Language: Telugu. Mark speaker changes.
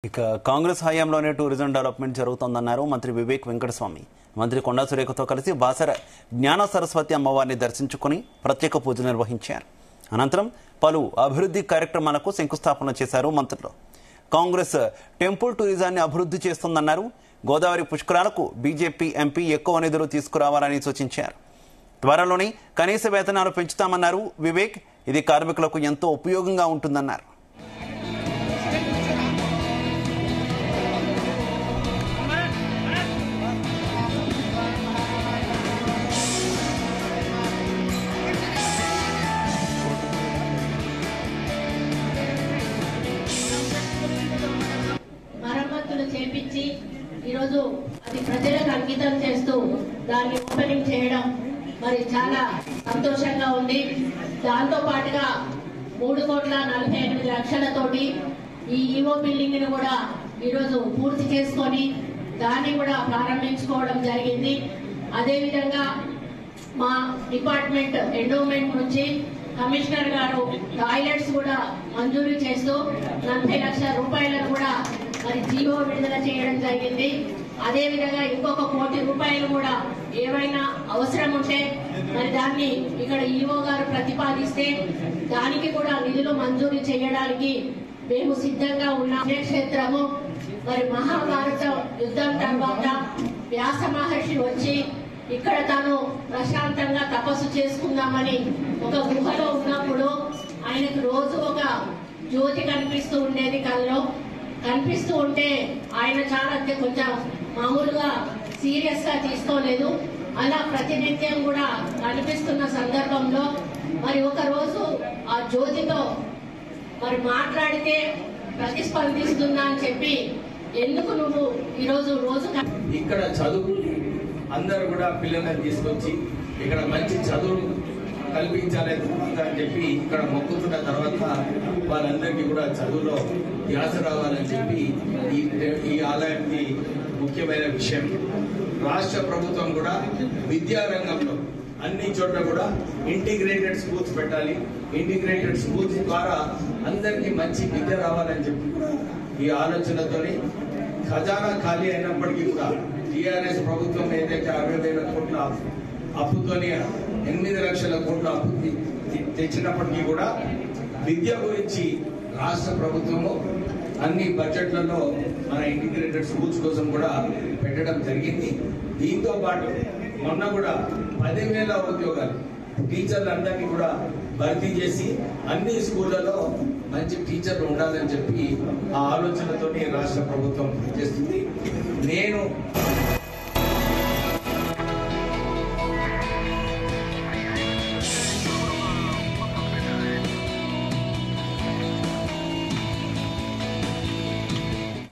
Speaker 1: ఇక కాంగ్రెస్ హయాంలోనే టూరిజం డెవలప్మెంట్ జరుగుతోందన్నారు మంత్రి వివేక్ వెంకటస్వామి. మంత్రి కొండా సురేఖతో కలిసి బాసర జ్ఞాన సరస్వతి అమ్మవారిని దర్శించుకుని ప్రత్యేక పూజలు నిర్వహించారు. అనంతరం పలు అభివృద్ధి కార్యక్రమాలకు శంకుస్థాపన చేశారు మంత్రులు. కాంగ్రెస్ టెంపుల్ టూరిజాన్ని అభివృద్ధి చేస్తోందన్నారు. గోదావరి పుష్కరాలకు బీజేపీ ఎంపీ ఎక్కువ నిధులు తీసుకురావాలని సూచించారు. త్వరలోనే కనీస వేతనాలు పెంచుతామన్నారు వివేక్. ఇది కార్మికులకు ఎంతో ఉపయోగంగా ఉంటుందన్నారు.
Speaker 2: మరమ్మతులు చేపించి ఈరోజు అది ప్రజలకు అంకితం చేస్తూ దాన్ని ఓపెనింగ్ చేయడం మరి చాలా సంతోషంగా ఉంది. దాంతో పాటుగా 3,48,00,000తోటి ఈ ఈవో బిల్డింగ్ ని కూడా ఈరోజు పూర్తి చేసుకొని దాన్ని కూడా ప్రారంభించుకోవడం జరిగింది. అదేవిధంగా మా డిపార్ట్మెంట్ ఎండోమెంట్ నుంచి కమిషనర్ గారు టాయిలెట్స్ కూడా మంజూరు చేస్తూ 40 లక్షల రూపాయలను కూడా మరి జీవో విడుదల చేయడం జరిగింది. అదేవిధంగా ఇంకొక 1 కోటి రూపాయలు కూడా ఏవైనా అవసరం ఉంటే మరి దాన్ని ఇక్కడ ఈవో గారు ప్రతిపాదిస్తే దానికి కూడా నిధులు మంజూరు చేయడానికి మేము సిద్ధంగా ఉన్నాం. క్షేత్రము మరి మహాభారత యుద్ధం తర్వాత వ్యాస మహర్షి వచ్చి ఇక్కడ తాను ప్రశాంతంగా తపస్సు చేసుకుందామని ఒక గుహలో ఉన్నప్పుడు ఆయనకు రోజు ఒక జ్యోతి కనిపిస్తూ ఉండేది. కల్లో కనిపిస్తూ ఉంటే ఆయన చాలా కొంచెం మామూలుగా సీరియస్ గా తీసుకోలేదు. అలా ప్రతినిత్యం కూడా కనిపిస్తున్న సందర్భంలో మరి ఒక రోజు ఆ జ్యోతితో మరి మాట్లాడితే ప్రతిస్పందిస్తుందా అని చెప్పి ఎందుకు నువ్వు ఈరోజు
Speaker 3: ఇక్కడ చదువు అందరూ కూడా పిల్లలను తీసుకొచ్చి ఇక్కడ మంచి చదువు కల్పించాలని అని చెప్పి ఇక్కడ మొక్కుతున్న తర్వాత వాళ్ళందరికీ కూడా చదువులో ధ్యాస రావాలని చెప్పి ఈ ఆలయానికి ముఖ్యమైన విషయం. రాష్ట్ర ప్రభుత్వం కూడా విద్యా రంగంలో అన్ని చోట్ల కూడా ఇంటిగ్రేటెడ్ స్కూల్స్ పెట్టాలి. ఇంటిగ్రేటెడ్ స్కూల్స్ ద్వారా అందరికీ మంచి విద్య రావాలని చెప్పి కూడా ఈ ఆలోచనతోని ఖజానా ఖాళీ అయినప్పటికీ కూడా టీఆర్ఎస్ ప్రభుత్వం ఏదైతే 60,000 కోట్ల అప్పుతోని 8 లక్షల కోట్ల అప్పు తెచ్చినప్పటికీ కూడా విద్య గురించి రాష్ట్ర ప్రభుత్వము అన్ని బడ్జెట్లలో మన ఇంటిగ్రేటెడ్ స్కూల్స్ కోసం కూడా పెట్టడం జరిగింది. దీంతో పాటు మొన్న కూడా 10,000 ఉద్యోగాలు టీచర్లందరినీ కూడా భర్తీ చేసి అన్ని స్కూళ్లలో మంచి టీచర్లు ఉండాలని చెప్పి ఆ ఆలోచనతోనే రాష్ట్ర ప్రభుత్వం చేస్తుంది. నేను